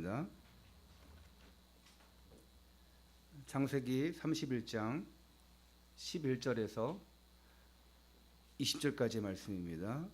하겠습니다. 창세기 31장 11절에서 20절까지의 말씀입니다.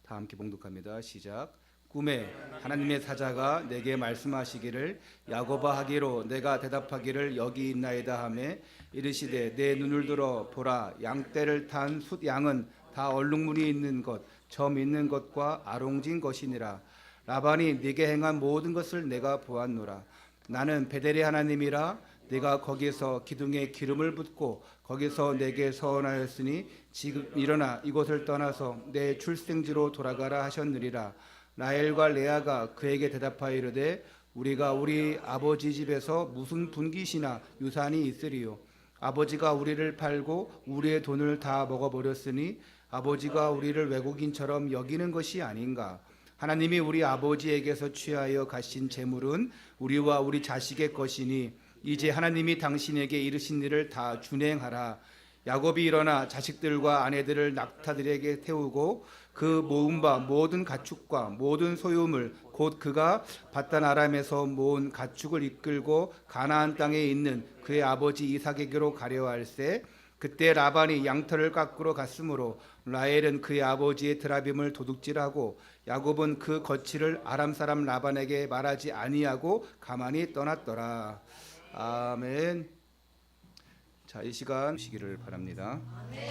다 함께 봉독합니다. 시작. 꿈에 하나님의 사자가 내게 말씀하시기를 야곱아 하기로 내가 대답하기를 여기 있나이다 하매 이르시되 내 눈을 들어 보라 양떼를 탄 숫양은 다 얼룩무늬 있는 것 점 있는 것과 아롱진 것이니라. 라반이 네게 행한 모든 것을 내가 보았노라. 나는 베델의 하나님이라. 네가 거기서 기둥에 기름을 붓고 거기서 내게 서원하였으니 지금 일어나 이곳을 떠나서 내 출생지로 돌아가라 하셨느니라. 라헬과 레아가 그에게 대답하여 이르되 우리가 우리 아버지 집에서 무슨 분깃이나 유산이 있으리요. 아버지가 우리를 팔고 우리의 돈을 다 먹어버렸으니 아버지가 우리를 외국인처럼 여기는 것이 아닌가. 하나님이 우리 아버지에게서 취하여 가신 재물은 우리와 우리 자식의 것이니 이제 하나님이 당신에게 이르신 일을 다 준행하라. 야곱이 일어나 자식들과 아내들을 낙타들에게 태우고 그 모은 바 모든 가축과 모든 소유물 곧 그가 바단 아람에서 모은 가축을 이끌고 가나안 땅에 있는 그의 아버지 이삭에게로 가려 할세. 그때 라반이 양털을 깎으러 갔으므로 라헬은 그의 아버지의 드라빔을 도둑질하고 야곱은 그 거취를 아람 사람 라반에게 말하지 아니하고 가만히 떠났더라. 아멘. 자, 이 시간 시기를 바랍니다. 아멘.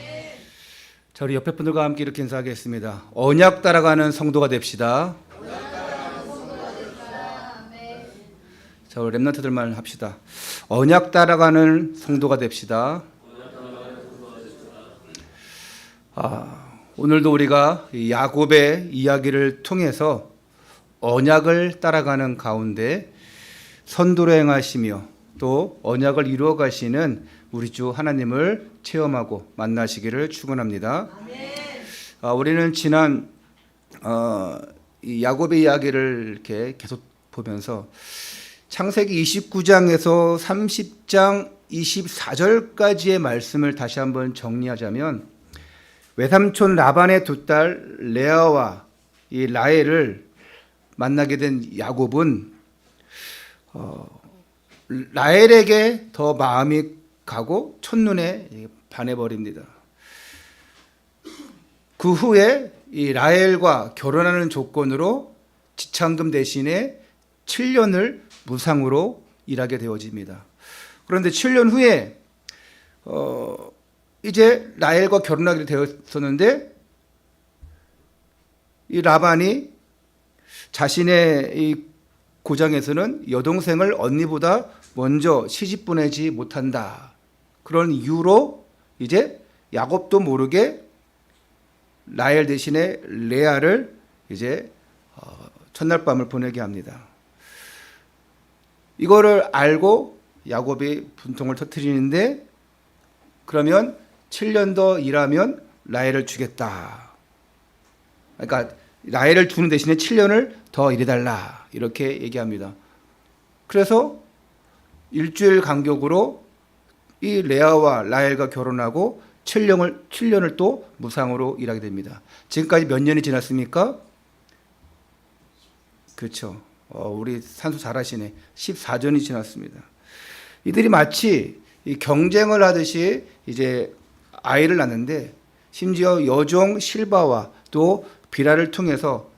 자, 우리 옆에 분들과 함께 이렇게 인사하겠습니다. 언약 따라가는 성도가 됩시다. 자, 우리 렘넌트들만 합시다. 언약 따라가는 성도가 됩시다. 오늘도 우리가 야곱의 이야기를 통해서 언약을 따라가는 가운데 선도로 행하시며 또 언약을 이루어 가시는 우리 주 하나님을 체험하고 만나시기를 축원합니다. 우리는 지난 이 야곱의 이야기를 이렇게 계속 보면서 창세기 29장에서 30장 24절까지의 말씀을 다시 한번 정리하자면 외삼촌 라반의 두 딸 레아와 이 라헬을 만나게 된 야곱은 라헬에게 더 마음이 가고 첫눈에 반해버립니다. 그 후에 이 라헬과 결혼하는 조건으로 지참금 대신에 7년을 무상으로 일하게 되어집니다. 그런데 7년 후에 이제 라헬과 결혼하게 되었었는데 이 라반이 자신의 이 고장에서는 여동생을 언니보다 먼저 시집 보내지 못한다. 그런 이유로 이제 야곱도 모르게 라헬 대신에 레아를 이제 첫날 밤을 보내게 합니다. 이거를 알고 야곱이 분통을 터뜨리는데 그러면 7년 더 일하면 라헬을 주겠다. 그러니까 라헬을 주는 대신에 7년을 더 일해달라. 이렇게 얘기합니다. 그래서 일주일 간격으로 이 레아와 라헬과 결혼하고 7년을 또 무상으로 일하게 됩니다. 지금까지 몇 년이 지났습니까? 그렇죠. 우리 산수 잘하시네. 14년이 지났습니다. 이들이 마치 이 경쟁을 하듯이 이제 아이를 낳는데 심지어 여종 실바와 또 비라를 통해서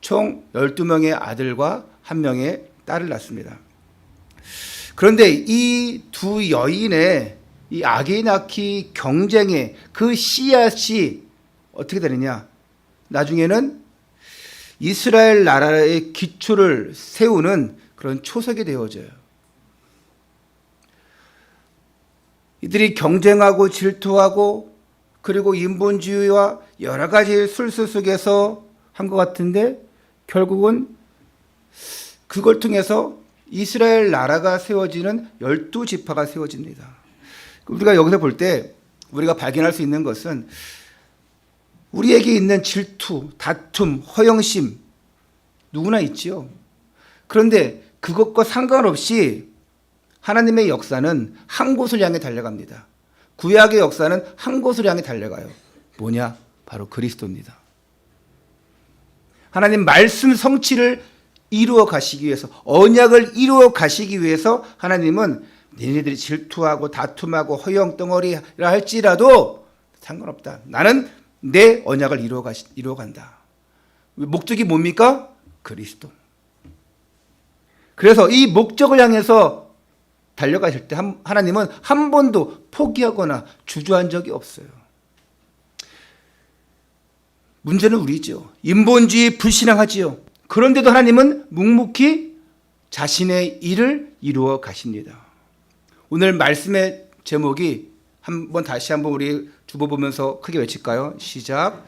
총 12명의 아들과 1명의 딸을 낳습니다. 그런데 이 두 여인의 이 아기 낳기 경쟁의 그 씨앗이 어떻게 되느냐? 나중에는 이스라엘 나라의 기초를 세우는 그런 초석이 되어져요. 이들이 경쟁하고 질투하고 그리고 인본주의와 여러 가지 술수 속에서 한 것 같은데 결국은 그걸 통해서 이스라엘 나라가 세워지는 12지파가 세워집니다. 우리가 여기서 볼 때 우리가 발견할 수 있는 것은 우리에게 있는 질투, 다툼, 허영심 누구나 있지요. 그런데 그것과 상관없이 하나님의 역사는 한 곳을 향해 달려갑니다. 구약의 역사는 한 곳을 향해 달려가요. 뭐냐? 바로 그리스도입니다. 하나님 말씀 성취를 이루어 가시기 위해서, 언약을 이루어 가시기 위해서 하나님은 너희들이 질투하고 다툼하고 허영덩어리라 할지라도 상관없다. 나는 내 언약을 이루어 간다. 목적이 뭡니까? 그리스도. 그래서 이 목적을 향해서 달려가실 때 하나님은 한 번도 포기하거나 주저한 적이 없어요. 문제는 우리죠. 인본주의 불신앙하지요. 그런데도 하나님은 묵묵히 자신의 일을 이루어 가십니다. 오늘 말씀의 제목이 다시 한번 우리 주보 보면서 크게 외칠까요? 시작.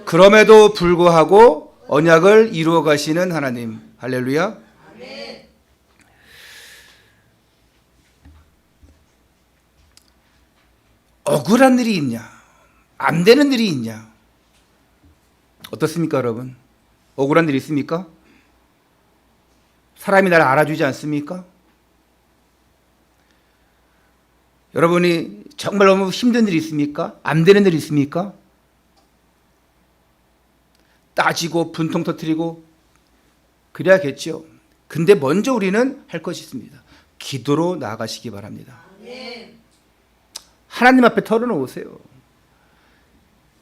그럼에도 불구하고 언약을 이루어 가시는 하나님. 할렐루야. 아멘. 억울한 일이 있냐? 안 되는 일이 있냐? 어떻습니까, 여러분? 억울한 일이 있습니까? 사람이 나를 알아주지 않습니까? 여러분이 정말 너무 힘든 일이 있습니까? 안 되는 일이 있습니까? 따지고 분통 터뜨리고 그래야겠죠. 근데 먼저 우리는 할 것이 있습니다. 기도로 나아가시기 바랍니다. 하나님 앞에 털어놓으세요.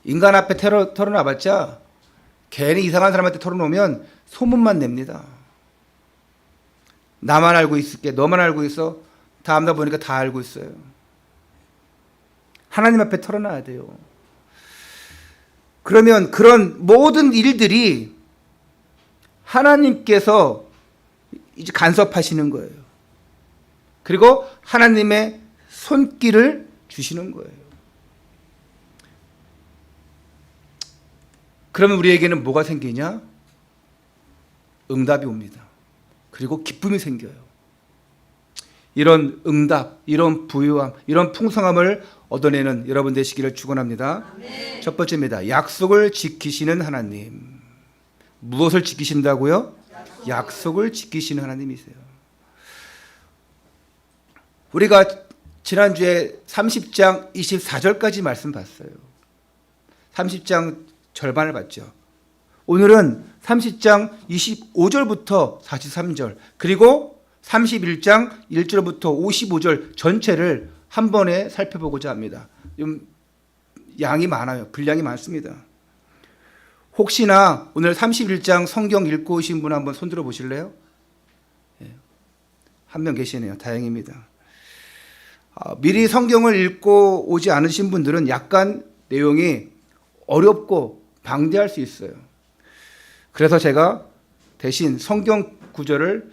인간 앞에 털어놔봤자 괜히 이상한 사람한테 털어놓으면 소문만 냅니다. 나만 알고 있을게, 너만 알고 있어. 다음날 보니까 다 알고 있어요. 하나님 앞에 털어놔야 돼요. 그러면 그런 모든 일들이 하나님께서 이제 간섭하시는 거예요. 그리고 하나님의 손길을 주시는 거예요. 그러면 우리에게는 뭐가 생기냐? 응답이 옵니다. 그리고 기쁨이 생겨요. 이런 응답, 이런 부유함, 이런 풍성함을 얻어내는 여러분 되시기를 축원합니다. 첫 번째입니다. 약속을 지키시는 하나님. 무엇을 지키신다고요? 약속을 지키시는 하나님이세요. 우리가 지난주에 30장 24절까지 말씀 봤어요. 30장 절반을 봤죠. 오늘은 30장 25절부터 43절, 그리고 31장 1절부터 55절 전체를 한 번에 살펴보고자 합니다. 좀 양이 많아요. 분량이 많습니다. 혹시나 오늘 31장 성경 읽고 오신 분 한번 손들어 보실래요? 한 명 계시네요. 다행입니다. 미리 성경을 읽고 오지 않으신 분들은 약간 내용이 어렵고 방대할 수 있어요. 그래서 제가 대신 성경 구절을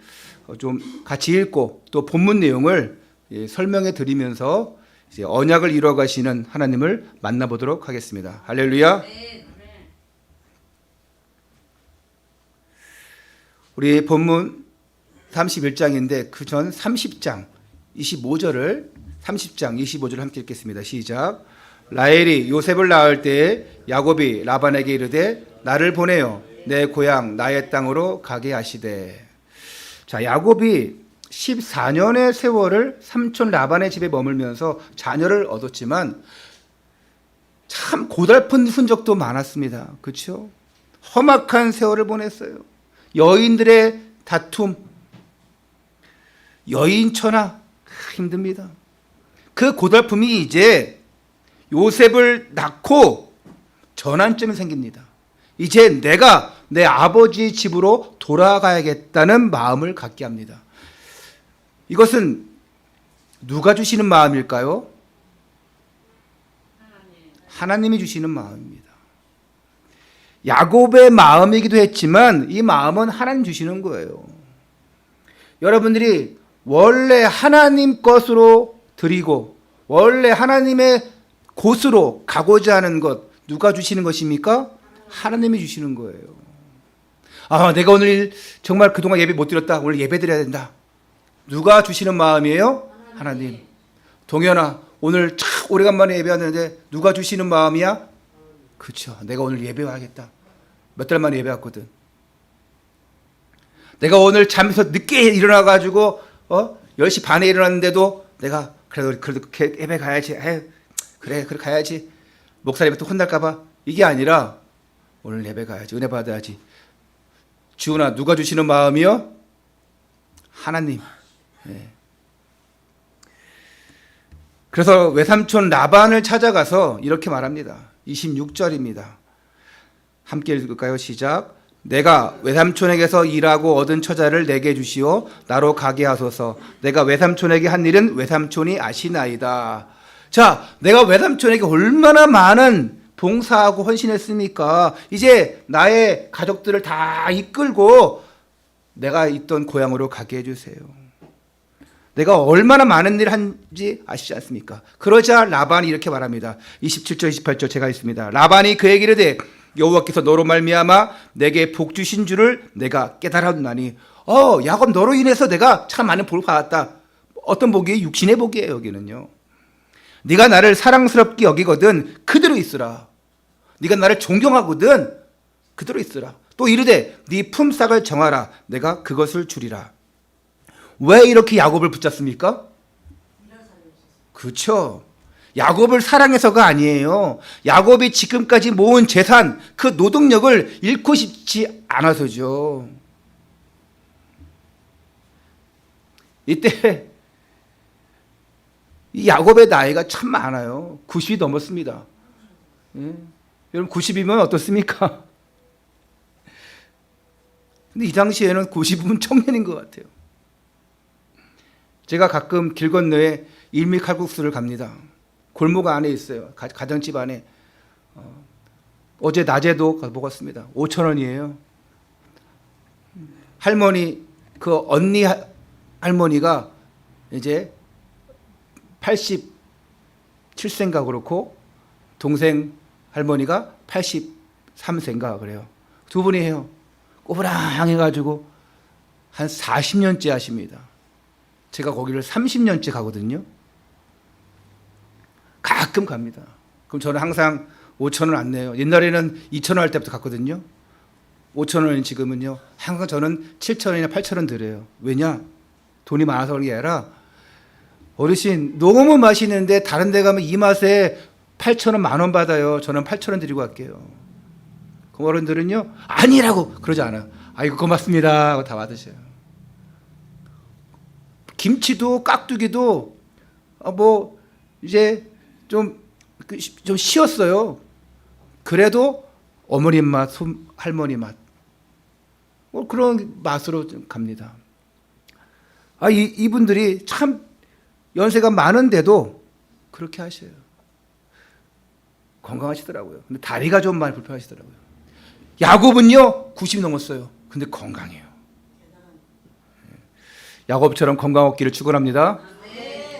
좀 같이 읽고 또 본문 내용을 설명해 드리면서 이제 언약을 이루어 가시는 하나님을 만나보도록 하겠습니다. 할렐루야. 우리 본문 31장인데 그 전 30장 25절을 함께 읽겠습니다. 시작. 라헬이 요셉을 낳을 때에 야곱이 라반에게 이르되 나를 보내어 내 고향 나의 땅으로 가게 하시되. 자, 야곱이 14년의 세월을 삼촌 라반의 집에 머물면서 자녀를 얻었지만 참 고달픈 흔적도 많았습니다. 그렇죠? 험악한 세월을 보냈어요. 여인들의 다툼, 여인천하 힘듭니다. 그 고달픔이 이제 요셉을 낳고 전환점이 생깁니다. 이제 내가 내 아버지 집으로 돌아가야겠다는 마음을 갖게 합니다. 이것은 누가 주시는 마음일까요? 하나님이 주시는 마음입니다. 야곱의 마음이기도 했지만 이 마음은 하나님 주시는 거예요. 여러분들이 원래 하나님 것으로 드리고 원래 하나님의 곳으로 가고자 하는 것 누가 주시는 것입니까? 하나님이 주시는 거예요. 내가 오늘 정말 그동안 예배 못 드렸다. 오늘 예배 드려야 된다. 누가 주시는 마음이에요? 하나님. 동현아, 오늘 참 오래간만에 예배하는데 누가 주시는 마음이야? 그렇죠. 내가 오늘 예배와야겠다. 몇 달 만에 예배 왔거든. 내가 오늘 잠에서 늦게 일어나가지고 10시 반에 일어났는데도 내가 그래도 예배 가야지. 그래 가야지. 목사님한테 혼날까 봐. 이게 아니라 오늘 예배 가야지. 은혜 받아야지. 주은아, 누가 주시는 마음이요? 하나님. 예. 그래서 외삼촌 라반을 찾아가서 이렇게 말합니다. 26절입니다. 함께 읽을까요? 시작. 내가 외삼촌에게서 일하고 얻은 처자를 내게 주시오. 나로 가게 하소서. 내가 외삼촌에게 한 일은 외삼촌이 아시나이다. 자, 내가 외삼촌에게 얼마나 많은 봉사하고 헌신했습니까? 이제 나의 가족들을 다 이끌고 내가 있던 고향으로 가게 해주세요. 내가 얼마나 많은 일을 한지 아시지 않습니까? 그러자 라반이 이렇게 말합니다. 27절 28절 제가 있습니다. 라반이 그에게 이르되 여호와께서 너로 말미암아 내게 복 주신 줄을 내가 깨달았나니 야곱 너로 인해서 내가 참 많은 복을 받았다. 어떤 복이에요? 육신의 복이에요. 여기는요. 네가 나를 사랑스럽게 여기거든 그대로 있으라. 네가 나를 존경하거든 그대로 있으라. 또 이르되 네 품삯을 정하라. 내가 그것을 주리라. 왜 이렇게 야곱을 붙잡습니까? 그렇죠. 야곱을 사랑해서가 아니에요. 야곱이 지금까지 모은 재산, 그 노동력을 잃고 싶지 않아서죠. 이때 이 야곱의 나이가 참 많아요. 90이 넘었습니다. 예? 여러분 90이면 어떻습니까? 근데 이 당시에는 90이면 청년인 것 같아요. 제가 가끔 길 건너에 일미칼국수를 갑니다. 골목 안에 있어요. 가정집 안에. 어제 낮에도 먹었습니다. 5,000원이에요. 할머니, 그 언니 할머니가 이제 87세인가 그렇고 동생 할머니가 83세인가 그래요. 두 분이 해요. 꼬부랑해가지고 한 40년째 하십니다. 제가 거기를 30년째 가거든요. 가끔 갑니다. 그럼 저는 항상 5,000원 안 내요. 옛날에는 2,000원 할 때부터 갔거든요. 5,000원이 지금은요. 항상 저는 7,000원이나 8,000원 드려요. 왜냐? 돈이 많아서 그런 게 아니라 어르신 너무 맛있는데 다른 데 가면 이 맛에 8,000원 10,000원 받아요. 저는 8,000원 드리고 갈게요. 그 어른들은요. 아니라고 그러지 않아요. 아이고 고맙습니다 하고 다 받으셔요. 김치도 깍두기도 뭐 이제 좀 쉬었어요. 그래도 어머님 맛, 할머니 맛, 뭐 그런 맛으로 좀 갑니다. 이분들이 참 연세가 많은데도 그렇게 하셔요. 건강하시더라고요. 근데 다리가 좀 많이 불편하시더라고요. 야곱은요 90 넘었어요. 근데 건강해요. 야곱처럼 건강 얻기를 축원합니다.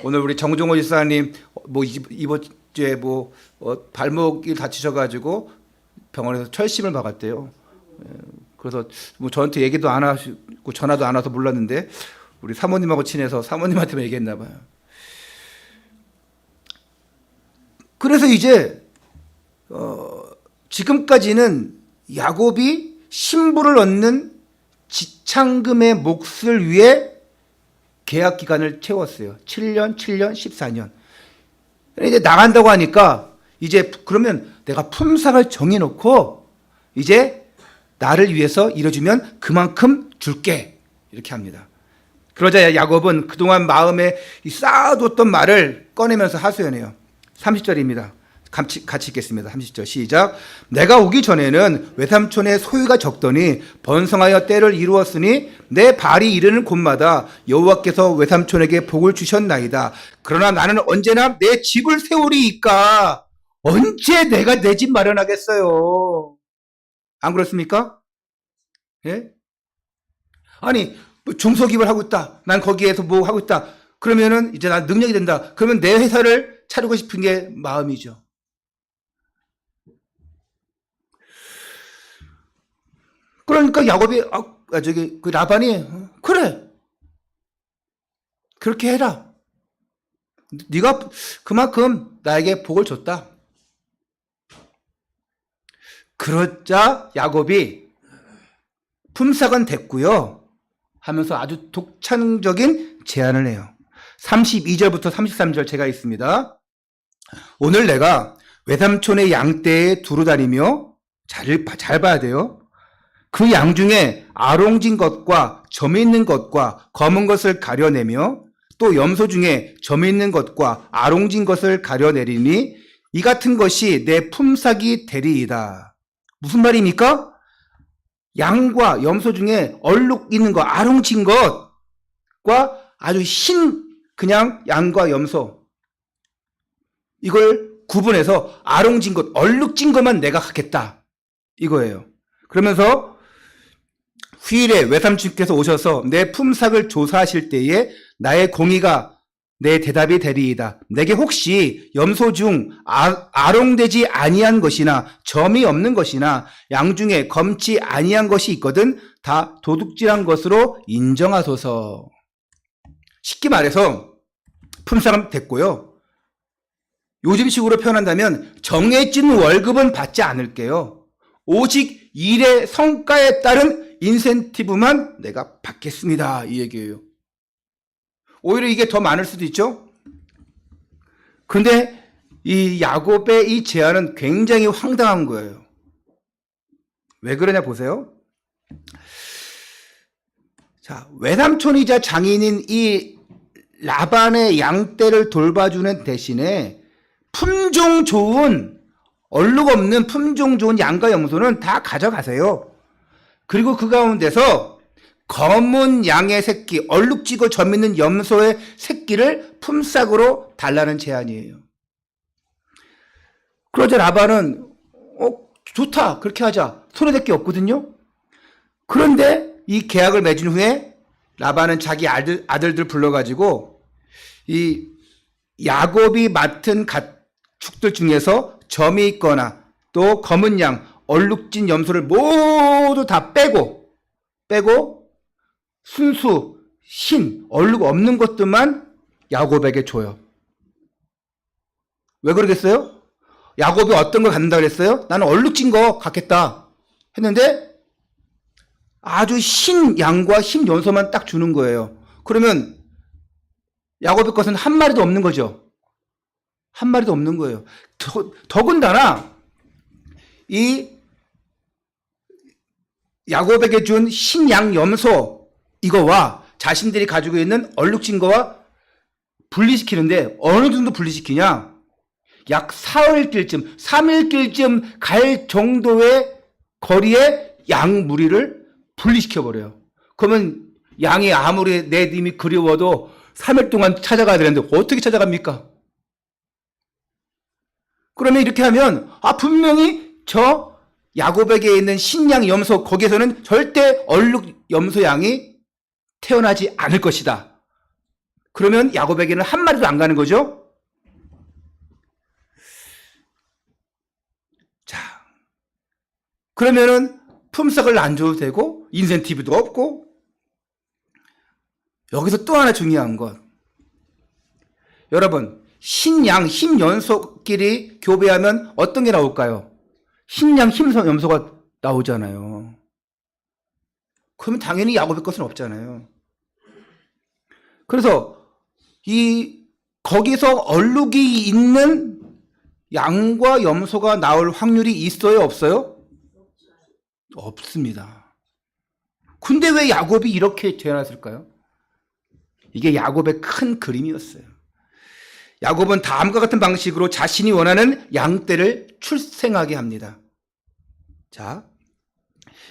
오늘 우리 정종호 집사님 이번 주에 발목이 다치셔가지고 병원에서 철심을 박았대요. 그래서 저한테 얘기도 안 하시고 전화도 안 와서 몰랐는데 우리 사모님하고 친해서 사모님한테만 얘기했나 봐요. 그래서 이제 지금까지는 야곱이 신부를 얻는 지창금의 몫을 위해 계약 기간을 채웠어요. 7년, 7년, 14년. 이제 나간다고 하니까 이제 그러면 내가 품삯을 정해놓고 이제 나를 위해서 이뤄주면 그만큼 줄게 이렇게 합니다. 그러자 야곱은 그동안 마음에 쌓아뒀던 말을 꺼내면서 하소연해요. 30절입니다. 같이 읽겠습니다. 30절 시작. 내가 오기 전에는 외삼촌의 소유가 적더니 번성하여 때를 이루었으니 내 발이 이르는 곳마다 여호와께서 외삼촌에게 복을 주셨나이다. 그러나 나는 언제나 내 집을 세우리이까 언제 내가 내 집 마련하겠어요. 안 그렇습니까? 예? 아니 중소기업을 하고 있다. 난 거기에서 뭐 하고 있다. 그러면은 이제 난 능력이 된다. 그러면 내 회사를 차리고 싶은 게 마음이죠. 그러니까 야곱이 그 라반이 그래 그렇게 해라. 네가 그만큼 나에게 복을 줬다. 그러자 야곱이 품삯은 됐고요 하면서 아주 독창적인 제안을 해요. 32절부터 33절 제가 있습니다. 오늘 내가 외삼촌의 양떼에 두루 다니며 잘 봐야 돼요. 그 양 중에 아롱진 것과 점 있는 것과 검은 것을 가려내며 또 염소 중에 점 있는 것과 아롱진 것을 가려내리니 이 같은 것이 내 품삯이 되리이다. 무슨 말입니까? 양과 염소 중에 얼룩 있는 것, 아롱진 것과 아주 그냥 양과 염소, 이걸 구분해서 아롱진 것, 얼룩진 것만 내가 하겠다, 이거예요. 그러면서 후일에 외삼촌께서 오셔서 내 품삯을 조사하실 때에 나의 공의가 내 대답이 되리이다. 내게 혹시 염소 중 아롱되지 아니한 것이나 점이 없는 것이나 양 중에 검지 아니한 것이 있거든 다 도둑질한 것으로 인정하소서. 쉽게 말해서 품삯은 됐고요. 요즘식으로 표현한다면 정해진 월급은 받지 않을게요. 오직 일의 성과에 따른 인센티브만 내가 받겠습니다, 이 얘기예요. 오히려 이게 더 많을 수도 있죠. 근데 이 야곱의 이 제안은 굉장히 황당한 거예요. 왜 그러냐 보세요. 자, 외삼촌이자 장인인 이 라반의 양떼를 돌봐주는 대신에 품종 좋은, 얼룩 없는 품종 좋은 양과 염소는 다 가져가세요. 그리고 그 가운데서 검은 양의 새끼, 얼룩지고 점 있는 염소의 새끼를 품삯으로 달라는 제안이에요. 그러자 라반은 좋다, 그렇게 하자. 손해될 게 없거든요. 그런데 이 계약을 맺은 후에 라반은 자기 아들들 불러가지고 이 야곱이 맡은 가축들 중에서 점이 있거나 또 검은 양, 얼룩진 염소를 모두 다 빼고 순수, 얼룩 없는 것들만 야곱에게 줘요. 왜 그러겠어요? 야곱이 어떤 걸 갖는다 그랬어요? 나는 얼룩진 거 갖겠다 했는데 아주 흰 양과 흰 염소만 딱 주는 거예요. 그러면 야곱의 것은 한 마리도 없는 거죠. 한 마리도 없는 거예요. 더군다나 이 야곱에게 준 흰 양 염소 이거와 자신들이 가지고 있는 얼룩진 거와 분리시키는데 어느 정도 분리시키냐? 약 사흘 길쯤, 3일 길쯤 갈 정도의 거리에 양 무리를 분리시켜버려요. 그러면 양이 아무리 내 님이 그리워도 3일 동안 찾아가야 되는데 어떻게 찾아갑니까? 그러면 이렇게 하면 분명히 저 야곱에게 있는 신양 염소 거기에서는 절대 얼룩 염소 양이 태어나지 않을 것이다. 그러면 야곱에게는 한 마리도 안 가는 거죠. 자, 그러면은 품삯을 안 줘도 되고 인센티브도 없고. 여기서 또 하나 중요한 것, 여러분, 흰양, 흰염소끼리 교배하면 어떤 게 나올까요? 흰양, 흰염소가 나오잖아요. 그러면 당연히 야곱의 것은 없잖아요. 그래서 거기서 얼룩이 있는 양과 염소가 나올 확률이 있어요, 없어요? 없습니다. 근데 왜 야곱이 이렇게 태어났을까요? 이게 야곱의 큰 그림이었어요. 야곱은 다음과 같은 방식으로 자신이 원하는 양떼를 출생하게 합니다. 자,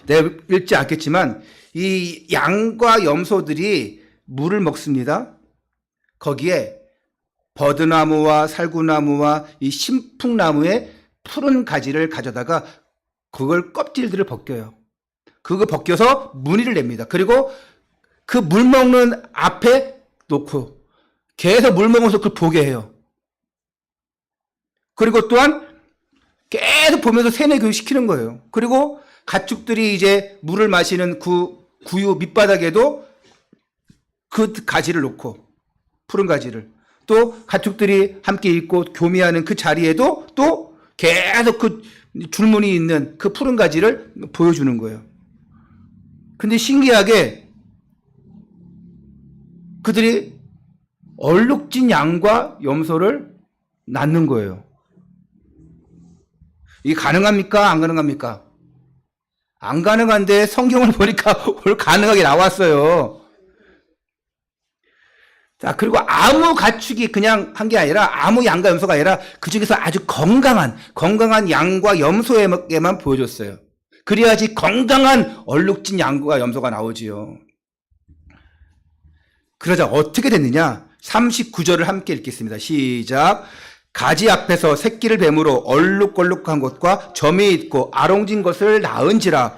내가 읽지 않겠지만 이 양과 염소들이 물을 먹습니다. 거기에 버드나무와 살구나무와 이 신풍나무의 푸른 가지를 가져다가 그걸 껍질들을 벗겨요. 그거 벗겨서 무늬를 냅니다. 그리고 그 물 먹는 앞에 놓고 계속 물 먹으면서 그걸 보게 해요. 그리고 또한 계속 보면서 세뇌 교육 시키는 거예요. 그리고 가축들이 이제 물을 마시는 그 구유 밑바닥에도 그 가지를 놓고, 푸른 가지를, 또 가축들이 함께 있고 교미하는 그 자리에도 또 계속 그 줄무늬 있는 그 푸른 가지를 보여주는 거예요. 근데 신기하게 그들이 얼룩진 양과 염소를 낳는 거예요. 이게 가능합니까? 안 가능합니까? 안 가능한데 성경을 보니까 오늘 가능하게 나왔어요. 자, 그리고 아무 가축이 그냥 한 게 아니라 아무 양과 염소가 아니라 그 중에서 아주 건강한 양과 염소에만 보여줬어요. 그래야지 건강한 얼룩진 양과 염소가 나오지요. 그러자 어떻게 됐느냐? 39절을 함께 읽겠습니다. 시작. 가지 앞에서 새끼를 뱀으로 얼룩걸룩한 것과 점이 있고 아롱진 것을 낳은지라.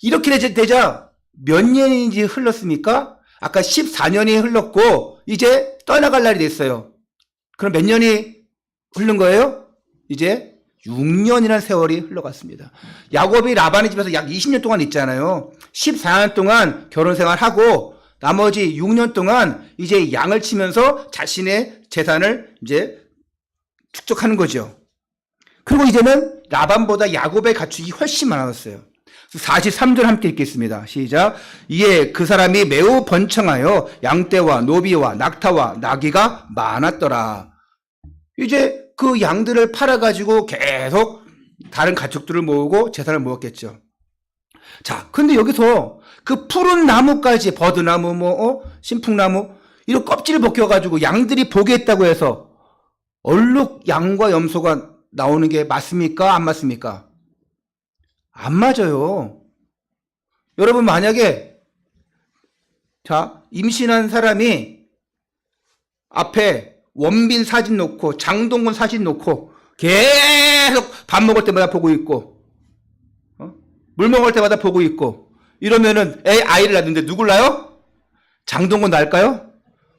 이렇게 되자 몇 년인지 흘렀습니까? 아까 14년이 흘렀고 이제 떠나갈 날이 됐어요. 그럼 몇 년이 흐른 거예요? 이제 6년이라는 세월이 흘러갔습니다. 야곱이 라반의 집에서 약 20년 동안 있잖아요. 14년 동안 결혼 생활하고 나머지 6년 동안 이제 양을 치면서 자신의 재산을 이제 축적하는 거죠. 그리고 이제는 라반보다 야곱의 가축이 훨씬 많았어요. 43절 함께 읽겠습니다. 시작. 이에 그 사람이 매우 번창하여 양떼와 노비와 낙타와 나귀가 많았더라. 이제 그 양들을 팔아가지고 계속 다른 가축들을 모으고 재산을 모았겠죠. 자, 근데 여기서 그 푸른 나무까지 버드나무, 신풍나무 이런 껍질을 벗겨가지고 양들이 보게 했다고 해서 얼룩 양과 염소가 나오는 게 맞습니까? 안 맞습니까? 안 맞아요. 여러분 만약에 자 임신한 사람이 앞에 원빈 사진 놓고 장동건 사진 놓고 계속 밥 먹을 때마다 보고 있고 물 먹을 때마다 보고 있고 이러면은 아이를 낳는데 누굴 낳아요? 장동건 낳을까요?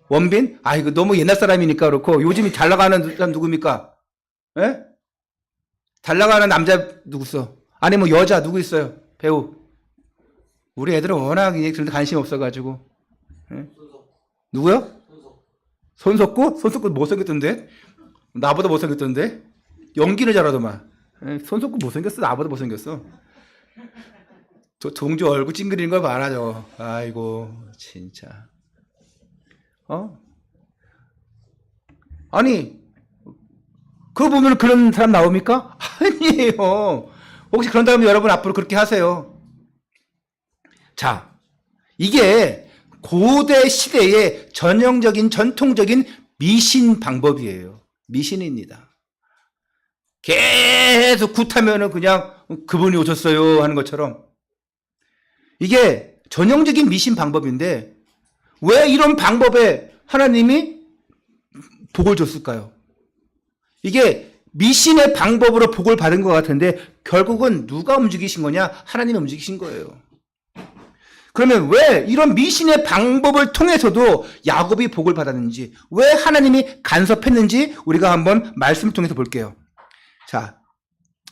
원빈? 아 이거 너무 옛날 사람이니까 그렇고 요즘이 잘 나가는 사람 누굽니까? 예? 잘 나가는 남자 누구 있어? 아니 뭐 여자 누구 있어요? 배우. 우리 애들은 워낙 그런 데 관심 없어가지고. 예? 누구요? 손석구? 손석구 못생겼던데? 나보다 못생겼던데? 연기를 잘하더만. 예? 손석구 못생겼어? 나보다 못생겼어. 동주 얼굴 찡그리는 걸 봐라 저. 아이고 진짜. 아니 그거 보면 그런 사람 나옵니까? 아니에요. 혹시 그런다면 여러분 앞으로 그렇게 하세요. 자, 이게 고대 시대의 전통적인 미신 방법이에요. 미신입니다. 계속 굿하면은 그냥 그분이 오셨어요 하는 것처럼 이게 전형적인 미신 방법인데 왜 이런 방법에 하나님이 복을 줬을까요? 이게 미신의 방법으로 복을 받은 것 같은데 결국은 누가 움직이신 거냐? 하나님이 움직이신 거예요. 그러면 왜 이런 미신의 방법을 통해서도 야곱이 복을 받았는지, 왜 하나님이 간섭했는지 우리가 한번 말씀을 통해서 볼게요. 자,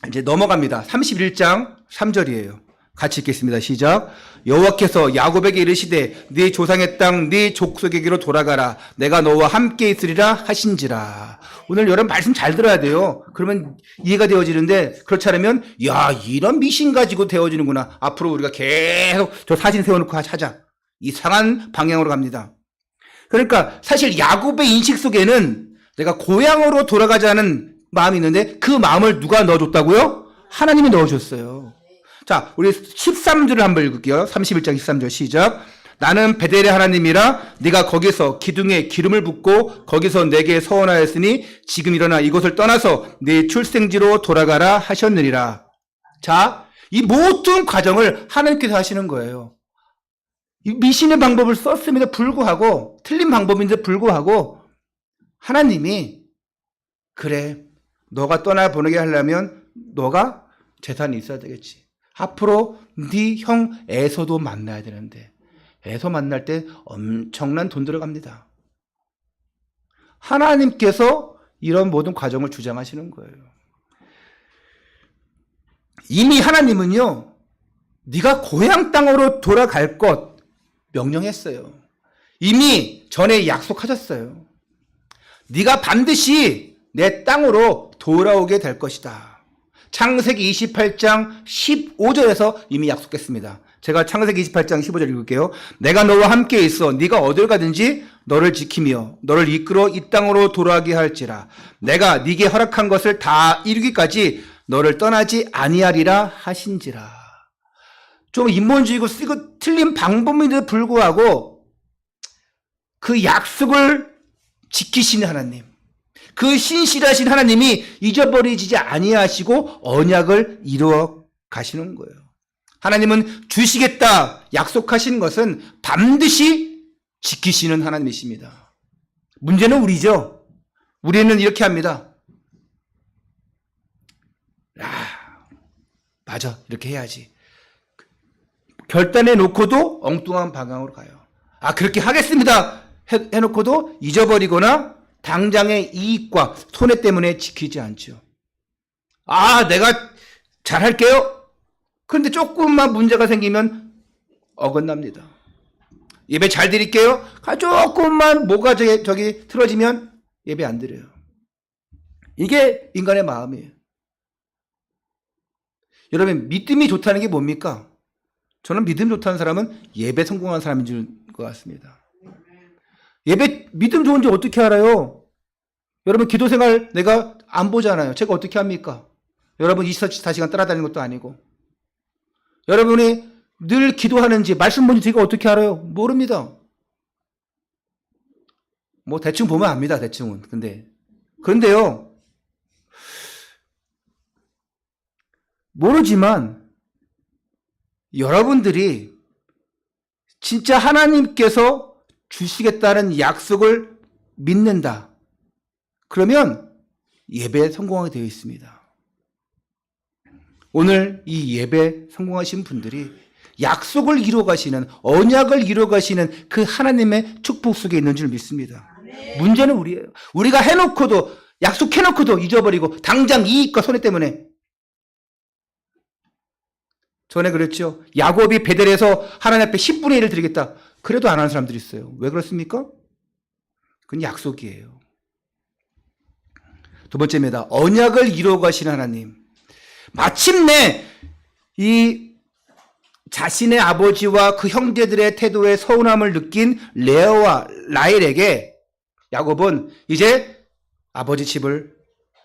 이제 넘어갑니다. 31장 3절이에요. 같이 읽겠습니다. 시작. 여호와께서 야곱에게 이르시되 네 조상의 땅 네 족속에게로 돌아가라. 내가 너와 함께 있으리라 하신지라. 오늘 여러분 말씀 잘 들어야 돼요. 그러면 이해가 되어지는데 그렇지 않으면 야 이런 미신 가지고 되어지는구나. 앞으로 우리가 계속 저 사진 세워놓고 하자. 이상한 방향으로 갑니다. 그러니까 사실 야곱의 인식 속에는 내가 고향으로 돌아가자는 마음이 있는데 그 마음을 누가 넣어줬다고요? 하나님이 넣어줬어요. 자, 우리 13절을 한번 읽을게요. 31장 13절 시작. 나는 베델의 하나님이라 네가 거기서 기둥에 기름을 붓고 거기서 내게 서원하였으니 지금 일어나 이곳을 떠나서 네 출생지로 돌아가라 하셨느니라. 자, 이 모든 과정을 하나님께서 하시는 거예요. 이 미신의 방법을 썼음에도 불구하고 틀린 방법인데 불구하고 하나님이 그래 너가 떠나보내게 하려면 너가 재산이 있어야 되겠지. 앞으로 네 형 에서도 만나야 되는데 에서 만날 때 엄청난 돈 들어갑니다. 하나님께서 이런 모든 과정을 주장하시는 거예요. 이미 하나님은요, 네가 고향 땅으로 돌아갈 것 명령했어요. 이미 전에 약속하셨어요. 네가 반드시 내 땅으로 돌아오게 될 것이다. 창세기 28장 15절에서 이미 약속했습니다. 제가 창세기 28장 15절 읽을게요. 내가 너와 함께 있어 네가 어딜 가든지 너를 지키며 너를 이끌어 이 땅으로 돌아가게 할지라. 내가 네게 허락한 것을 다 이루기까지 너를 떠나지 아니하리라 하신지라. 좀 인본주의고 쓰고 틀린 방법인데도 불구하고 그 약속을 지키시는 하나님, 그 신실하신 하나님이 잊어버리지 아니하시고 언약을 이루어 가시는 거예요. 하나님은 주시겠다 약속하신 것은 반드시 지키시는 하나님이십니다. 문제는 우리죠. 우리는 이렇게 합니다. 맞아, 이렇게 해야지. 결단해 놓고도 엉뚱한 방향으로 가요. 그렇게 하겠습니다 해놓고도 잊어버리거나 당장의 이익과 손해 때문에 지키지 않죠. 내가 잘할게요. 그런데 조금만 문제가 생기면 어긋납니다. 예배 잘 드릴게요. 조금만 뭐가 저기 틀어지면 예배 안 드려요. 이게 인간의 마음이에요. 여러분, 믿음이 좋다는 게 뭡니까? 저는 믿음 좋다는 사람은 예배 성공한 사람인 줄 것 같습니다. 예배 믿음 좋은지 어떻게 알아요? 여러분, 기도 생활 내가 안 보잖아요. 제가 어떻게 합니까? 여러분 24시간 따라다니는 것도 아니고. 여러분이 늘 기도하는지 말씀 본지 제가 어떻게 알아요? 모릅니다. 뭐 대충 보면 압니다. 대충은. 그런데요. 모르지만 여러분들이 진짜 하나님께서 주시겠다는 약속을 믿는다. 그러면 예배에 성공하게 되어 있습니다. 오늘 이 예배 성공하신 분들이 약속을 이루어가시는, 언약을 이루어가시는 그 하나님의 축복 속에 있는 줄 믿습니다. 문제는 우리예요. 우리가 해놓고도, 약속해놓고도 잊어버리고 당장 이익과 손해 때문에. 전에 그랬죠. 야곱이 베델에서 하나님 앞에 10분의 1을 드리겠다. 그래도 안 하는 사람들이 있어요. 왜 그렇습니까? 그건 약속이에요. 두 번째입니다. 언약을 이루어가시는 하나님. 마침내 이 자신의 아버지와 그 형제들의 태도에 서운함을 느낀 레아와 라헬에게 야곱은 이제 아버지 집을,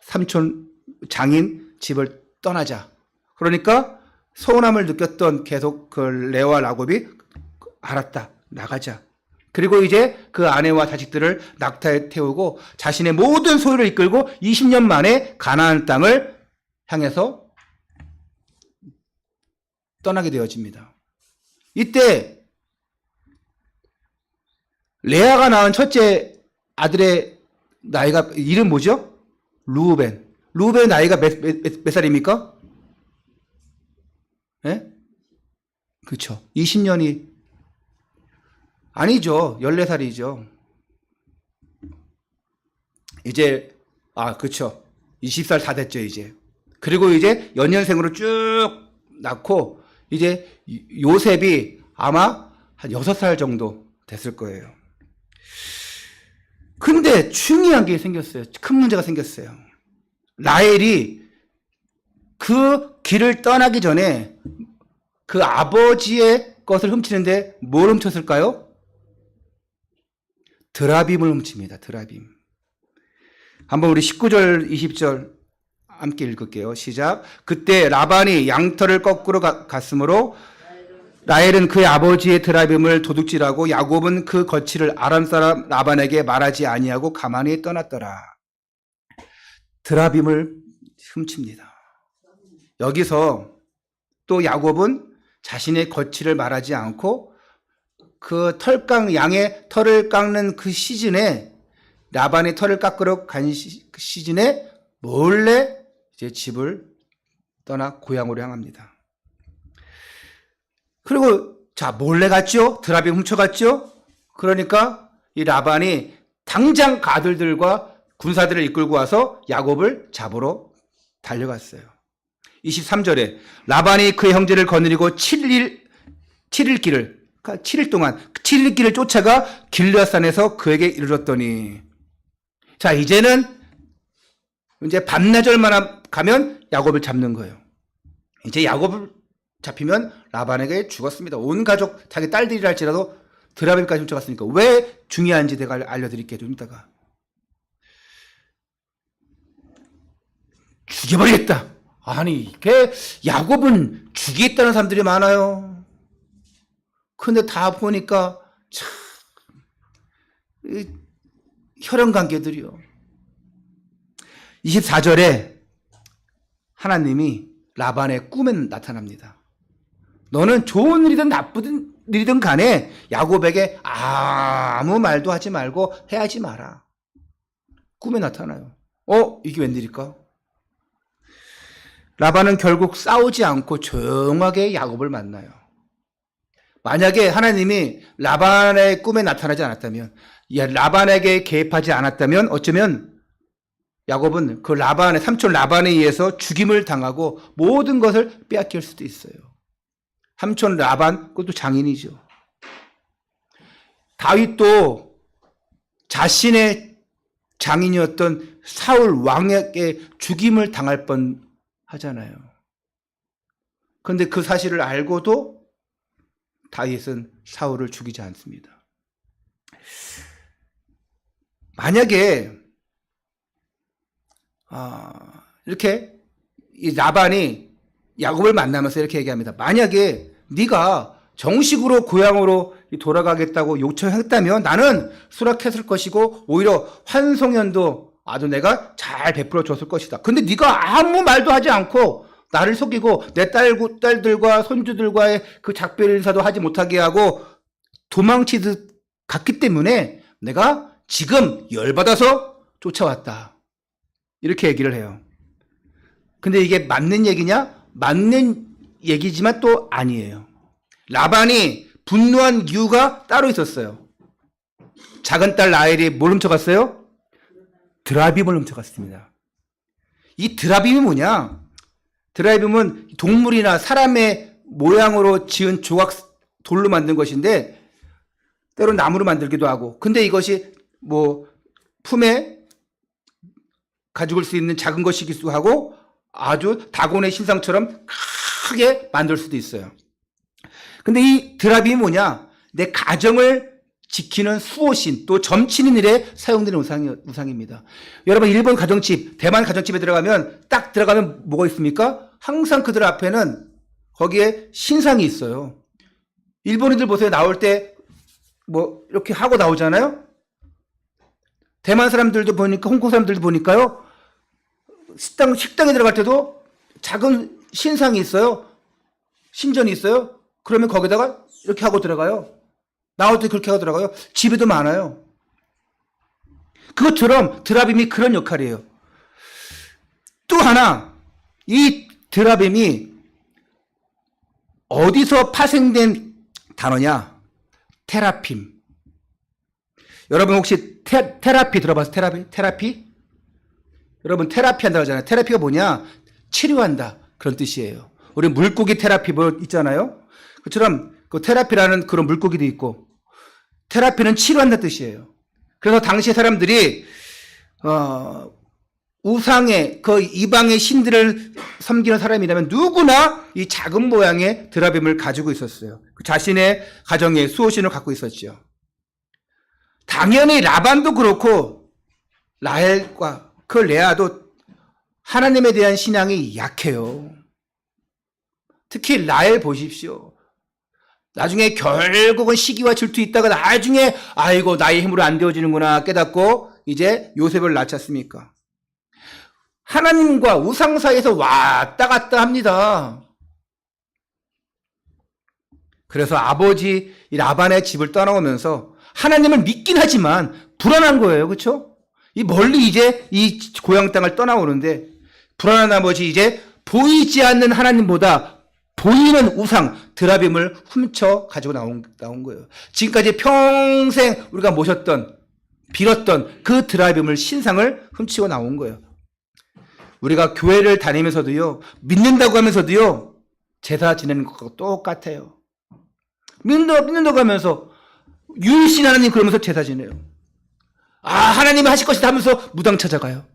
삼촌 장인 집을 떠나자. 그러니까 서운함을 느꼈던 계속 그 레아와 야곱이 알았다. 나가자. 그리고 이제 그 아내와 자식들을 낙타에 태우고 자신의 모든 소유를 이끌고 20년 만에 가나안 땅을 향해서 떠나게 되어집니다. 이때 레아가 낳은 첫째 아들의 나이가, 이름 뭐죠? 르우벤. 르우벤의 나이가 몇 살입니까? 예? 그렇죠. 20년이 아니죠. 14살이죠. 이제 그렇죠. 20살 다 됐죠, 이제. 그리고 이제 연년생으로 쭉 낳고 이제 요셉이 아마 한 6살 정도 됐을 거예요. 근데 중요한 게 생겼어요. 큰 문제가 생겼어요. 라헬이 그 길을 떠나기 전에 그 아버지의 것을 훔치는데 뭘 훔쳤을까요? 드라빔을 훔칩니다. 드라빔. 한번 우리 19절, 20절 함께 읽을게요. 시작. 그때 라반이 양털을 거꾸로 갔으므로 라헬은 그의 아버지의 드라빔을 도둑질하고 야곱은 그 거취를 아람 사람 라반에게 말하지 아니하고 가만히 떠났더라. 드라빔을 훔칩니다. 여기서 또 야곱은 자신의 거취를 말하지 않고 그 양의 털을 깎는 그 시즌에, 라반의 털을 깎으러 간 시즌에 몰래 이제 집을 떠나 고향으로 향합니다. 그리고 몰래 갔죠? 드라빔 훔쳐갔죠? 그러니까 이 라반이 당장 가들들과 군사들을 이끌고 와서 야곱을 잡으러 달려갔어요. 23절에 라반이 그의 형제를 거느리고 7일 동안 7일 길을 쫓아가 길르앗산에서 그에게 이르렀더니, 자, 이제는 이제 반나절만 가면 야곱을 잡는 거예요. 이제 야곱을 잡히면 라반에게 죽었습니다. 온 가족, 자기 딸들이라 할지라도 드라빔까지 훔쳐갔으니까. 왜 중요한지 내가 알려드릴게요. 좀 이따가. 죽여버리겠다. 아니, 이게 야곱은 죽이겠다는 사람들이 많아요. 근데 다 보니까 참 혈연 관계들이요. 24절에 하나님이 라반의 꿈에 나타납니다. 너는 좋은 일이든 나쁜 일이든 간에 야곱에게 아무 말도 하지 말고 해하지 마라. 꿈에 나타나요. 이게 웬일일까? 라반은 결국 싸우지 않고 조용하게 야곱을 만나요. 만약에 하나님이 라반의 꿈에 나타나지 않았다면, 라반에게 개입하지 않았다면 어쩌면 야곱은 그 라반의 삼촌 라반에 의해서 죽임을 당하고 모든 것을 빼앗길 수도 있어요. 삼촌 라반, 그것도 장인이죠. 다윗도 자신의 장인이었던 사울 왕에게 죽임을 당할 뻔 하잖아요. 그런데 그 사실을 알고도 다윗은 사울을 죽이지 않습니다. 만약에 이렇게 이 라반이 야곱을 만나면서 이렇게 얘기합니다. 만약에 네가 정식으로 고향으로 돌아가겠다고 요청했다면 나는 수락했을 것이고 오히려 환송연도 아주 내가 잘 베풀어 줬을 것이다. 근데 네가 아무 말도 하지 않고 나를 속이고 내 딸들과 손주들과의 그 작별 인사도 하지 못하게 하고 도망치듯 갔기 때문에 내가 지금 열받아서 쫓아왔다. 이렇게 얘기를 해요. 근데 이게 맞는 얘기냐? 맞는 얘기지만 또 아니에요. 라반이 분노한 이유가 따로 있었어요. 작은 딸 라헬이 뭘 훔쳐갔어요? 드라빔을 훔쳐갔습니다. 이 드라빔이 뭐냐? 드라빔은 동물이나 사람의 모양으로 지은 조각 돌로 만든 것인데 때로는 나무로 만들기도 하고, 근데 이것이 뭐 품에 가지고 올 수 있는 작은 것이기도 하고 아주 다곤의 신상처럼 크게 만들 수도 있어요. 근데 이 드라빔이 뭐냐? 내 가정을 지키는 수호신, 또 점치는 일에 사용되는 우상입니다. 여러분, 일본 가정집, 대만 가정집에 딱 들어가면 뭐가 있습니까? 항상 그들 앞에는 거기에 신상이 있어요. 일본인들 보세요. 나올 때 뭐 이렇게 하고 나오잖아요. 대만 사람들도 보니까, 홍콩 사람들도 보니까요, 식당에 들어갈 때도 작은 신상이 있어요. 신전이 있어요. 그러면 거기다가 이렇게 하고 들어가요. 나올 때 그렇게 하고 들어가요. 집에도 많아요. 그것처럼 드라빔이 그런 역할이에요. 또 하나, 이 드라빔이 어디서 파생된 단어냐? 테라핌. 여러분 혹시 테라피 들어봤어요? 테라피? 여러분 테라피 한다고 하잖아요. 테라피가 뭐냐? 치료한다. 그런 뜻이에요. 우리 물고기 테라피 뭐 있잖아요. 그처럼 그 테라피라는 그런 물고기도 있고, 테라피는 치료한다는 뜻이에요. 그래서 당시 사람들이 우상의 그 이방의 신들을 섬기는 사람이라면 누구나 이 작은 모양의 드라빔을 가지고 있었어요. 자신의 가정에 수호신을 갖고 있었죠. 당연히 라반도 그렇고 라헬과 그 레아도 하나님에 대한 신앙이 약해요. 특히 라헬 보십시오. 나중에 결국은 시기와 질투 있다가 나중에 아이고 나의 힘으로 안 되어지는구나 깨닫고 이제 요셉을 낳았습니까? 하나님과 우상 사이에서 왔다 갔다 합니다. 그래서 아버지 라반의 집을 떠나오면서 하나님을 믿긴 하지만 불안한 거예요. 그렇죠? 이 멀리 이제 이 고향 땅을 떠나오는데 불안한 나머지 이제 보이지 않는 하나님보다 보이는 우상 드라빔을 훔쳐 가지고 나온 거예요. 지금까지 평생 우리가 모셨던 빌었던 그 드라빔을 신상을 훔치고 나온 거예요. 우리가 교회를 다니면서도요, 믿는다고 하면서도요, 제사 지내는 것과 똑같아요. 믿는다고 하면서 유일신 하나님 그러면서 제사 지내요. 하나님이 하실 것이다 하면서 무당 찾아가요.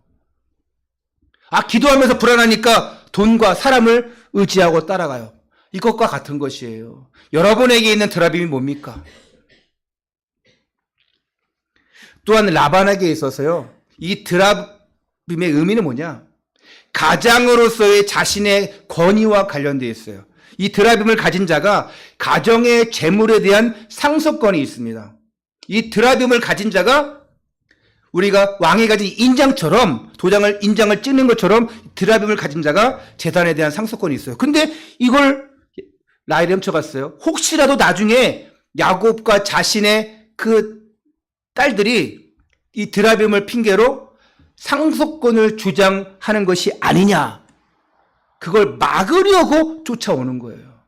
기도하면서 불안하니까 돈과 사람을 의지하고 따라가요. 이것과 같은 것이에요. 여러분에게 있는 드라빔이 뭡니까? 또한 라반에게 있어서요, 이 드라빔의 의미는 뭐냐? 가장으로서의 자신의 권위와 관련되어 있어요. 이 드라빔을 가진 자가 가정의 재물에 대한 상속권이 있습니다. 이 드라빔을 가진 자가 우리가 왕이 가진 인장처럼 인장을 찍는 것처럼 드라빔을 가진 자가 재산에 대한 상속권이 있어요. 근데 이걸 라헬이 훔쳐갔어요. 혹시라도 나중에 야곱과 자신의 그 딸들이 이 드라빔을 핑계로 상속권을 주장하는 것이 아니냐, 그걸 막으려고 쫓아오는 거예요.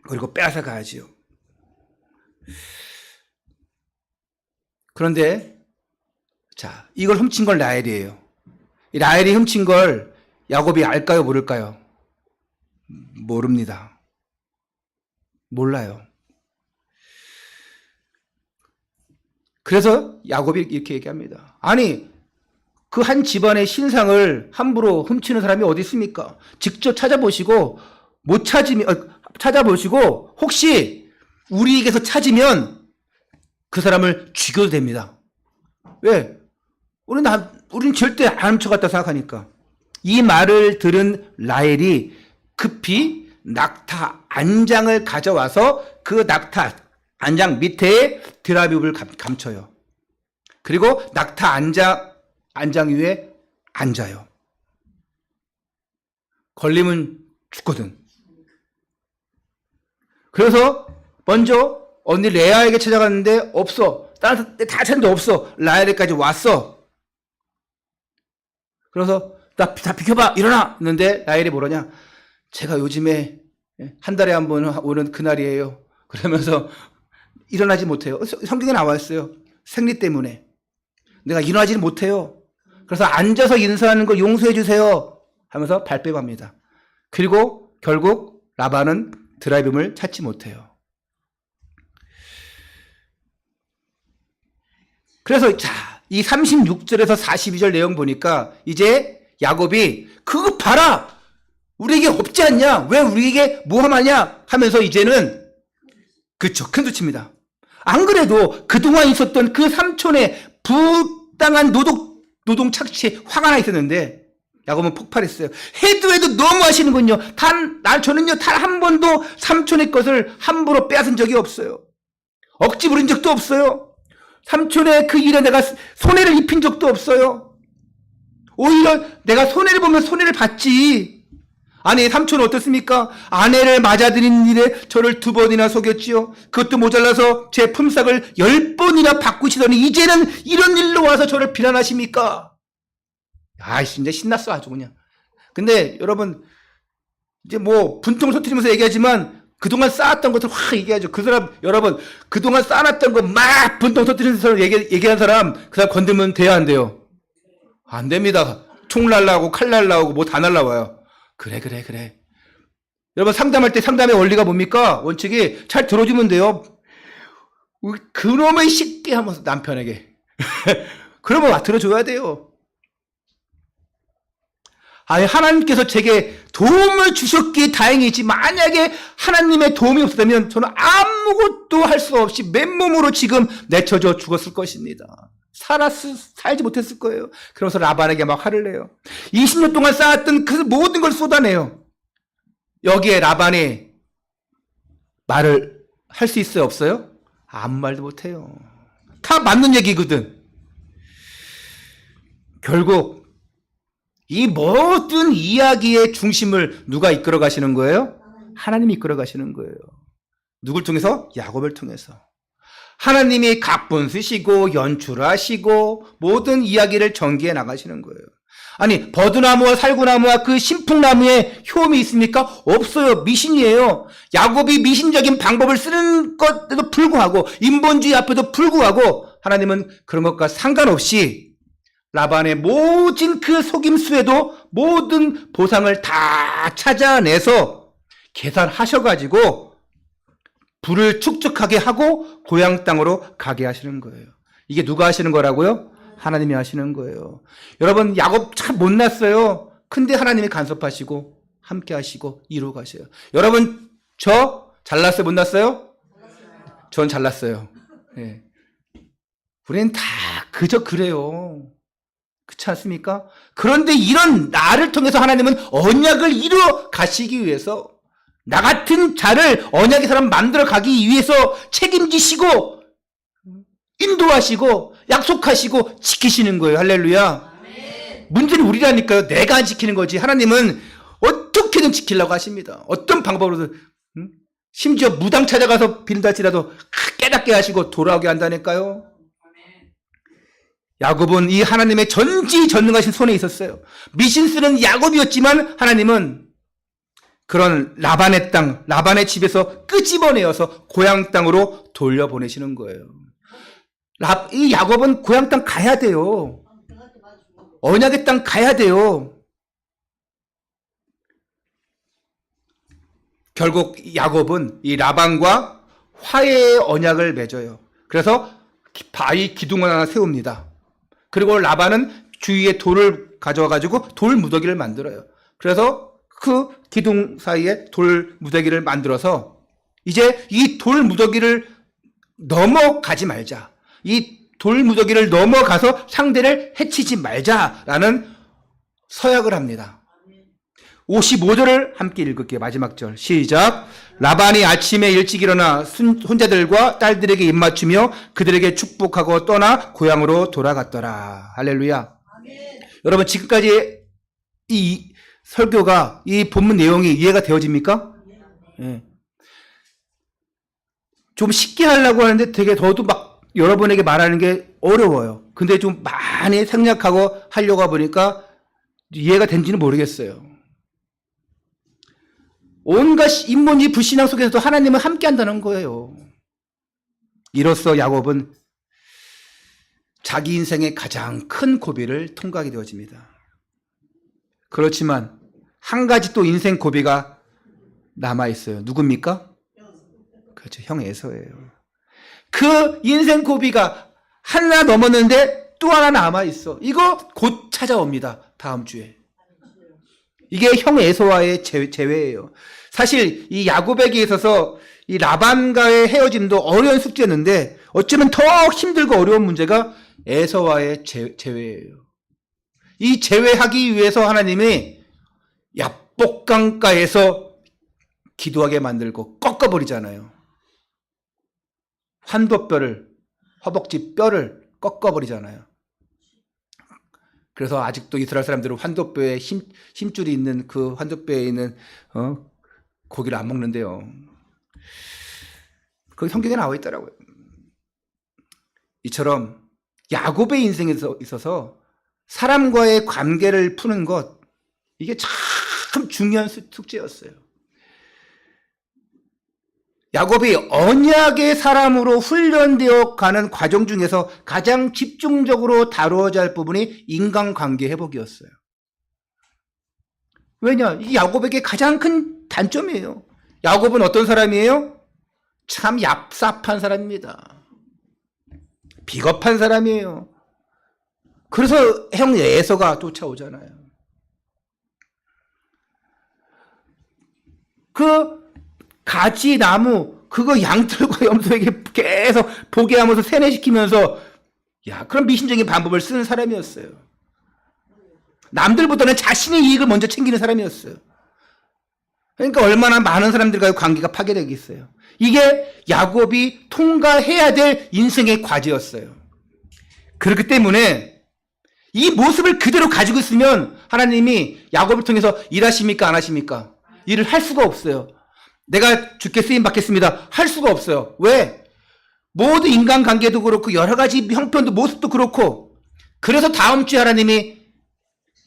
그리고 빼앗아 가야지요. 그런데 자, 이걸 훔친 건 라헬이에요. 이 라헬이 훔친 걸 야곱이 알까요, 모를까요? 모릅니다. 몰라요. 그래서 야곱이 이렇게 얘기합니다. 아니, 그 한 집안의 신상을 함부로 훔치는 사람이 어디 있습니까? 직접 찾아보시고 찾아보시고 혹시 우리에게서 찾으면 그 사람을 죽여도 됩니다. 왜? 우린 절대 안 훔쳐갔다 생각하니까. 이 말을 들은 라헬이 급히 낙타 안장을 가져와서 그 낙타 안장 밑에 드라빔을 감춰요. 그리고 낙타 안장 위에 앉아요. 걸리면 죽거든. 그래서 먼저 언니 레아에게 찾아갔는데 없어. 다른 데 다 찾는데 없어. 라헬에까지 왔어. 그래서 다 비켜봐, 일어나. 했는데 라헬이 뭐라냐? 제가 요즘에 한 달에 한 번 오는 그날이에요. 그러면서 일어나지 못해요. 성경에 나와 있어요. 생리 때문에. 내가 일어나지 못해요. 그래서 앉아서 인사하는 걸 용서해 주세요 하면서 발뺌합니다. 그리고 결국 라반은 드라빔을 찾지 못해요. 그래서 자, 이 36절에서 42절 내용 보니까 이제 야곱이 그거 봐라, 우리에게 없지 않냐, 왜 우리에게 모함하냐 하면서 이제는 그쵸, 큰소치입니다. 안 그래도 그동안 있었던 그 삼촌의 부당한 노동 착취에 화가 나 있었는데 야곱은 폭발했어요. 해도 너무 하시는군요. 저는요 단 한 번도 삼촌의 것을 함부로 빼앗은 적이 없어요. 억지 부린 적도 없어요. 삼촌의 그 일에 내가 손해를 입힌 적도 없어요. 오히려 내가 손해를 보면 손해를 받지. 아니, 삼촌은 어떻습니까? 아내를 맞아들인 일에 저를 2번이나 속였지요. 그것도 모자라서 제 품삯을 10번이나 바꾸시더니 이제는 이런 일로 와서 저를 비난하십니까? 아, 이제 신났어 아주 그냥. 근데 여러분, 이제 뭐 분통을 터뜨리면서 얘기하지만 그동안 쌓았던 것을 확 얘기하죠. 그 사람, 여러분, 그동안 쌓아놨던 거 막 분통 터뜨리는 사람 얘기한 사람, 그 사람 건들면 돼야 안 돼요? 안 됩니다. 총 날라오고 칼 날라오고 뭐 다 날라와요. 그래. 여러분, 상담할 때 상담의 원리가 뭡니까? 원칙이 잘 들어주면 돼요. 그놈의 쉽게 하면서 남편에게. 그러면 들어줘야 돼요. 아니, 하나님께서 제게 도움을 주셨기에 다행이지, 만약에 하나님의 도움이 없었다면 저는 아무것도 할 수 없이 맨몸으로 지금 내쳐져 죽었을 것입니다. 살지 못했을 거예요. 그러면서 라반에게 막 화를 내요. 20년 동안 쌓았던 그 모든 걸 쏟아내요. 여기에 라반이 말을 할 수 있어요, 없어요? 아무 말도 못해요. 다 맞는 얘기거든. 결국 이 모든 이야기의 중심을 누가 이끌어 가시는 거예요? 하나님이 이끌어 가시는 거예요. 누굴 통해서? 야곱을 통해서. 하나님이 각본 쓰시고 연출하시고 모든 이야기를 전개해 나가시는 거예요. 아니, 버드나무와 살구나무와 그 신풍나무에 효험이 있습니까? 없어요. 미신이에요. 야곱이 미신적인 방법을 쓰는 것에도 불구하고, 인본주의 앞에도 불구하고 하나님은 그런 것과 상관없이 라반의 모진 그 속임수에도 모든 보상을 다 찾아내서 계산하셔가지고 부를 축적하게 하고 고향 땅으로 가게 하시는 거예요. 이게 누가 하시는 거라고요? 하나님이 하시는 거예요. 여러분, 야곱 참 못났어요. 근데 하나님이 간섭하시고 함께 하시고 이루어 가셔요. 여러분, 저 잘났어요? 못났어요? 전 잘났어요. 네. 우리는 다 그저 그래요. 그렇지 않습니까? 그런데 이런 나를 통해서 하나님은 언약을 이루어 가시기 위해서 나 같은 자를 언약의 사람 만들어 가기 위해서 책임지시고 인도하시고 약속하시고 지키시는 거예요. 할렐루야. 문제는 우리라니까요. 내가 안 지키는 거지. 하나님은 어떻게든 지키려고 하십니다. 어떤 방법으로든. 심지어 무당 찾아가서 비는달지라도 깨닫게 하시고 돌아오게 한다니까요. 야곱은 이 하나님의 전지전능하신 손에 있었어요. 미신스는 야곱이었지만 하나님은 그런 라반의 땅, 라반의 집에서 끄집어내어서 고향 땅으로 돌려보내시는 거예요. 이 야곱은 고향 땅 가야 돼요. 언약의 땅 가야 돼요. 결국 야곱은 이 라반과 화해의 언약을 맺어요. 그래서 바위 기둥을 하나 세웁니다. 그리고 라반은 주위에 돌을 가져와가지고 돌 무더기를 만들어요. 그래서 그 기둥 사이에 돌 무더기를 만들어서 이제 이 돌 무더기를 넘어가지 말자. 이 돌 무더기를 넘어가서 상대를 해치지 말자라는 서약을 합니다. 55절을 함께 읽을게요. 마지막 절 시작. 라반이 아침에 일찍 일어나 손자들과 딸들에게 입맞추며 그들에게 축복하고 떠나 고향으로 돌아갔더라. 할렐루야. 아멘. 여러분 지금까지 이 설교가 이 본문 내용이 이해가 되어집니까? 네. 좀 쉽게 하려고 하는데 되게 저도 막 여러분에게 말하는 게 어려워요. 근데 좀 많이 생략하고 하려고 보니까 이해가 된지는 모르겠어요. 온갖 인본주의 불신앙 속에서도 하나님은 함께 한다는 거예요. 이로써 야곱은 자기 인생의 가장 큰 고비를 통과하게 되어집니다. 그렇지만 한 가지 또 인생 고비가 남아있어요. 누굽니까? 그렇죠. 형 에서예요. 그 인생 고비가 하나 넘었는데 또 하나 남아있어. 이거 곧 찾아옵니다. 다음 주에. 이게 형 에서와의 재회예요. 사실 이 야곱에게 있어서 이 라반과의 헤어짐도 어려운 숙제였는데 어쩌면 더 힘들고 어려운 문제가 에서와의 재회예요. 이 재회하기 위해서 하나님이 야복강가에서 기도하게 만들고 꺾어버리잖아요. 환도뼈를, 허벅지 뼈를 꺾어버리잖아요. 그래서 아직도 이스라엘 사람들은 환도뼈에 힘줄이 있는 그 환도뼈에 있는 고기를 안 먹는데요. 거기 성경에 나와 있더라고요. 이처럼 야곱의 인생에 있어서 사람과의 관계를 푸는 것, 이게 참 중요한 숙제였어요. 야곱이 언약의 사람으로 훈련되어 가는 과정 중에서 가장 집중적으로 다루어야 할 부분이 인간관계 회복이었어요. 왜냐? 이 야곱에게 가장 큰 단점이에요. 야곱은 어떤 사람이에요? 참 얍삽한 사람입니다. 비겁한 사람이에요. 그래서 형 에서가 쫓아오잖아요. 그 가지 나무 그거 양털과 염소에게 계속 보게 하면서 세뇌시키면서 그런 미신적인 방법을 쓰는 사람이었어요. 남들보다는 자신의 이익을 먼저 챙기는 사람이었어요. 그러니까 얼마나 많은 사람들과의 관계가 파괴되겠어요. 이게 야곱이 통과해야 될 인생의 과제였어요. 그렇기 때문에 이 모습을 그대로 가지고 있으면 하나님이 야곱을 통해서 일하십니까? 안 하십니까? 일을 할 수가 없어요. 내가 주께 쓰임 받겠습니다. 할 수가 없어요. 왜? 모든 인간관계도 그렇고 여러 가지 형편도 모습도 그렇고 그래서 다음 주에 하나님이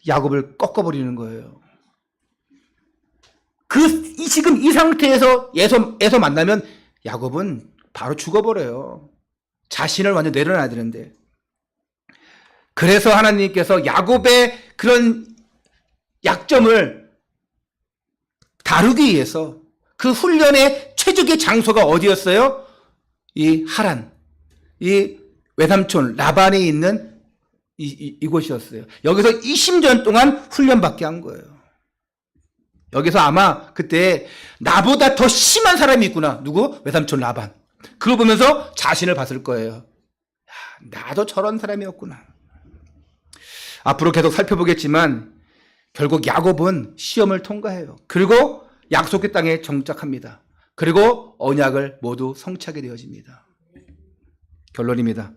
야곱을 꺾어버리는 거예요. 지금 이 상태에서 에서 만나면 야곱은 바로 죽어버려요. 자신을 완전 내려놔야 되는데. 그래서 하나님께서 야곱의 그런 약점을 다루기 위해서 그 훈련의 최적의 장소가 어디였어요? 이 하란, 이 외삼촌 라반에 있는 이곳이었어요. 여기서 20년 동안 훈련받게 한 거예요. 여기서 아마 그때 나보다 더 심한 사람이 있구나. 누구? 외삼촌 라반. 그걸 보면서 자신을 봤을 거예요. 나도 저런 사람이었구나. 앞으로 계속 살펴보겠지만 결국 야곱은 시험을 통과해요. 그리고 약속의 땅에 정착합니다. 그리고 언약을 모두 성취하게 되어집니다. 결론입니다.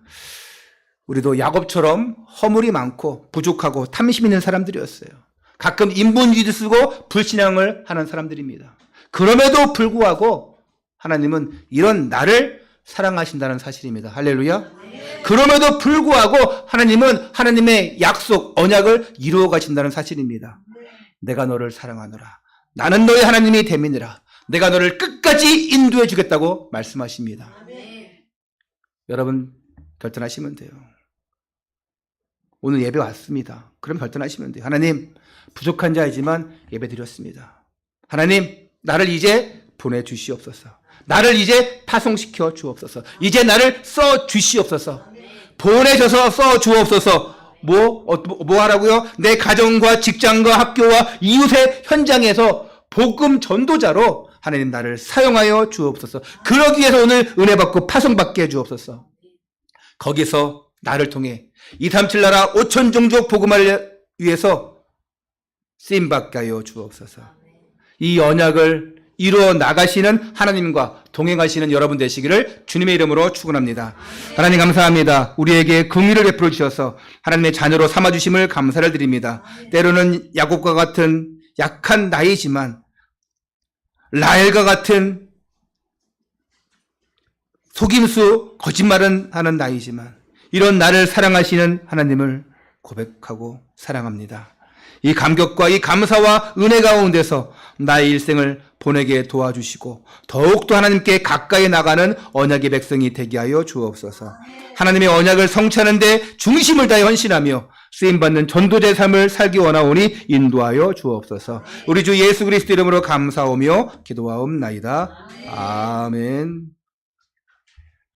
우리도 야곱처럼 허물이 많고 부족하고 탐심 있는 사람들이었어요. 가끔 인본주의도 쓰고 불신앙을 하는 사람들입니다. 그럼에도 불구하고 하나님은 이런 나를 사랑하신다는 사실입니다. 할렐루야. 그럼에도 불구하고 하나님은 하나님의 약속, 언약을 이루어 가신다는 사실입니다. 내가 너를 사랑하노라. 나는 너의 하나님이 됨이니라. 내가 너를 끝까지 인도해 주겠다고 말씀하십니다. 여러분 결단하시면 돼요. 오늘 예배 왔습니다. 그럼 결단하시면 돼요. 하나님, 부족한 자이지만 예배 드렸습니다. 하나님, 나를 이제 보내주시옵소서. 나를 이제 파송시켜 주옵소서. 이제 나를 써 주시옵소서. 보내셔서 써 주옵소서. 뭐 하라고요? 내 가정과 직장과 학교와 이웃의 현장에서 복음 전도자로 하나님 나를 사용하여 주옵소서. 그러기 위해서 오늘 은혜 받고 파송받게 해 주옵소서. 거기서 나를 통해 237 나라 5천 종족 복음을 위해서 쓰임받게 하여 주옵소서. 이 언약을 이루어 나가시는 하나님과 동행하시는 여러분 되시기를 주님의 이름으로 축원합니다. 하나님 감사합니다. 우리에게 긍휼을 베풀어 주셔서 하나님의 자녀로 삼아주심을 감사를 드립니다. 때로는 야곱과 같은 약한 나이지만 라헬과 같은 속임수 거짓말은 하는 나이지만 이런 나를 사랑하시는 하나님을 고백하고 사랑합니다. 이 감격과 이 감사와 은혜 가운데서 나의 일생을 보내게 도와주시고 더욱더 하나님께 가까이 나가는 언약의 백성이 되게 하여 주옵소서. 하나님의 언약을 성취하는 데 중심을 다해 헌신하며 쓰임받는 전도자의 삶을 살기 원하오니 인도하여 주옵소서. 우리 주 예수 그리스도 이름으로 감사하며 기도하옵나이다. 아멘.